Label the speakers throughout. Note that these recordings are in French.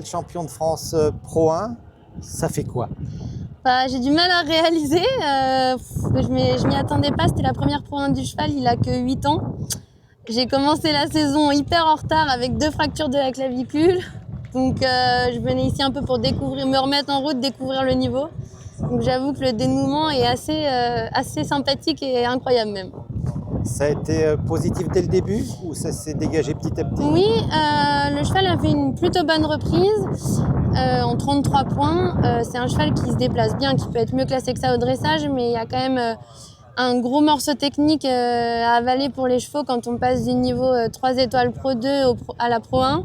Speaker 1: champion de France Pro 1, ça fait quoi?
Speaker 2: J'ai du mal à réaliser, je m'y attendais pas, c'était la première Pro 1 du cheval, il a que 8 ans. J'ai commencé la saison hyper en retard avec 2 fractures de la clavicule. Donc je venais ici un peu pour découvrir, me remettre en route, découvrir le niveau. Donc j'avoue que le dénouement est assez sympathique et incroyable même.
Speaker 1: Ça a été positif dès le début ou ça s'est dégagé petit à petit?
Speaker 2: Oui, le cheval a fait une plutôt bonne reprise en 33 points. C'est un cheval qui se déplace bien, qui peut être mieux classé que ça au dressage, mais il y a quand même un gros morceau technique à avaler pour les chevaux quand on passe du niveau 3 étoiles Pro 2 à la Pro 1.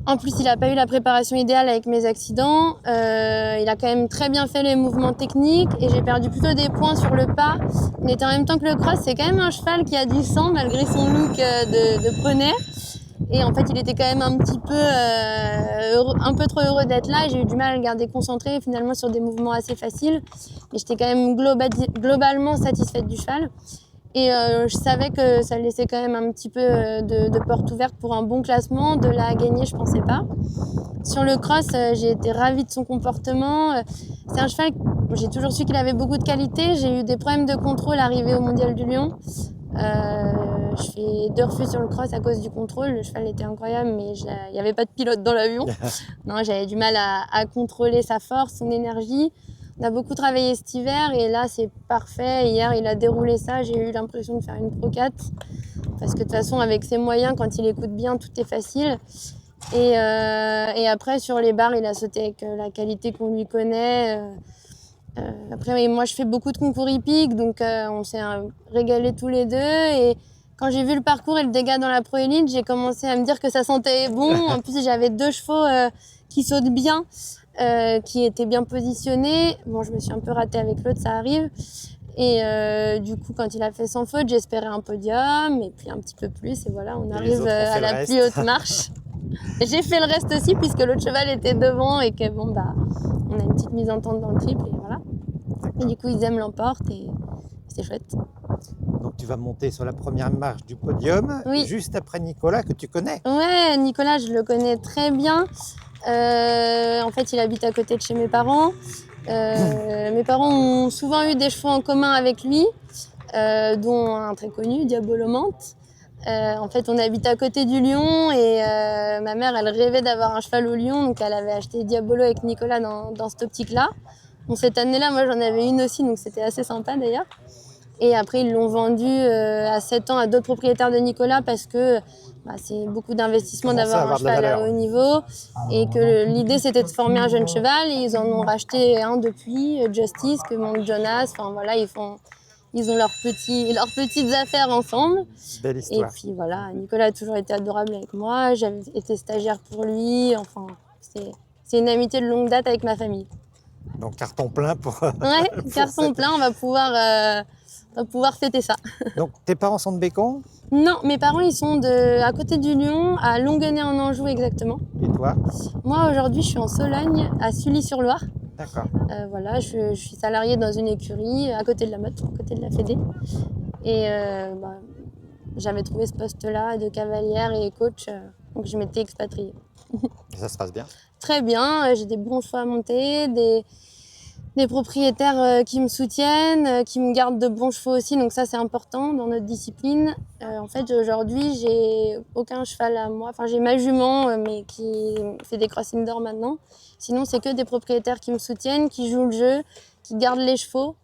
Speaker 2: En plus, il n'a pas eu la préparation idéale avec mes accidents. Il a quand même très bien fait les mouvements techniques et j'ai perdu plutôt des points sur le pas. Il était en même temps que le cross, c'est quand même un cheval qui a du sang malgré son look de poney. Et en fait, il était quand même un petit peu, un peu trop heureux d'être là. J'ai eu du mal à le garder concentré finalement sur des mouvements assez faciles. Mais j'étais quand même globalement satisfaite du cheval. Et je savais que ça laissait quand même un petit peu de porte ouverte pour un bon classement. De là à gagner, je pensais pas. Sur le cross, j'ai été ravie de son comportement. C'est un cheval, j'ai toujours su qu'il avait beaucoup de qualité. J'ai eu des problèmes de contrôle arrivés au Mondial du Lion. Je fais 2 refus sur le cross à cause du contrôle. Le cheval était incroyable, mais il n'y avait pas de pilote dans l'avion. Non, j'avais du mal à contrôler sa force, son énergie. On a beaucoup travaillé cet hiver et là c'est parfait. Hier il a déroulé ça, j'ai eu l'impression de faire une Pro 4 parce que de toute façon avec ses moyens, quand il écoute bien, tout est facile. Et après sur les barres il a sauté avec la qualité qu'on lui connaît. Après moi je fais beaucoup de concours hippiques, donc on s'est régalé tous les deux. Et quand j'ai vu le parcours et le dégât dans la Pro Elite, j'ai commencé à me dire que ça sentait bon. En plus j'avais 2 chevaux qui sautent bien. Qui était bien positionné. Bon, je me suis un peu ratée avec l'autre, ça arrive. Et du coup, quand il a fait sans faute, j'espérais un podium et puis un petit peu plus. Et voilà, on arrive à la plus haute marche. J'ai fait le reste aussi puisque l'autre cheval était devant et que bon, bah, on a une petite mise en tente dans le triple et voilà. Et du coup, ils aiment l'emporte et c'est chouette.
Speaker 1: Donc tu vas monter sur la première marche du podium,
Speaker 2: Oui.
Speaker 1: Juste après Nicolas que tu connais.
Speaker 2: Ouais, Nicolas, je le connais très bien. En fait, il habite à côté de chez mes parents. Mes parents ont souvent eu des chevaux en commun avec lui, dont un très connu, Diabolomante. En fait, on habite à côté du Lion et ma mère, elle rêvait d'avoir un cheval au Lion, donc elle avait acheté Diabolo avec Nicolas dans cette optique-là. Bon, cette année-là, moi, j'en avais une aussi, donc c'était assez sympa d'ailleurs. Et après, ils l'ont vendu à 7 ans à d'autres propriétaires de Nicolas parce que c'est beaucoup d'investissement d'avoir un cheval à haut niveau. Et que l'idée, c'était de former un jeune cheval. Et ils en ont racheté un depuis, Justice, que monte Jonas. Enfin voilà, ils ont leurs petites affaires ensemble.
Speaker 1: Belle histoire.
Speaker 2: Et puis voilà, Nicolas a toujours été adorable avec moi. J'avais été stagiaire pour lui. Enfin, c'est une amitié de longue date avec ma famille.
Speaker 1: Donc carton plein pour...
Speaker 2: Ouais, carton plein, on va pouvoir fêter ça.
Speaker 1: Donc tes parents sont de Bécon?
Speaker 2: Non, mes parents ils sont à côté du Lion, à Longuenay en Anjou exactement.
Speaker 1: Et toi?
Speaker 2: Moi aujourd'hui je suis en Sologne, à Sully-sur-Loire.
Speaker 1: D'accord.
Speaker 2: Voilà, je suis salariée dans une écurie à côté de la Motte, à côté de la Fédé. Et j'avais trouvé ce poste-là de cavalière et coach, donc je m'étais expatriée.
Speaker 1: Et ça se passe bien?
Speaker 2: Très bien, j'ai des bons chevaux à monter, des propriétaires qui me soutiennent, qui me gardent de bons chevaux aussi, donc ça c'est important dans notre discipline. En fait aujourd'hui j'ai aucun cheval à moi, enfin j'ai ma jument mais qui fait des cross indoor maintenant. Sinon c'est que des propriétaires qui me soutiennent, qui jouent le jeu, qui gardent les chevaux.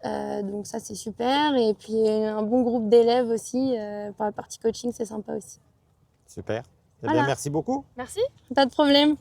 Speaker 2: Donc ça c'est super. Et puis un bon groupe d'élèves aussi pour la partie coaching, c'est sympa aussi.
Speaker 1: Super. Eh
Speaker 2: Voilà.
Speaker 1: bien, merci beaucoup.
Speaker 2: Merci, pas de problème.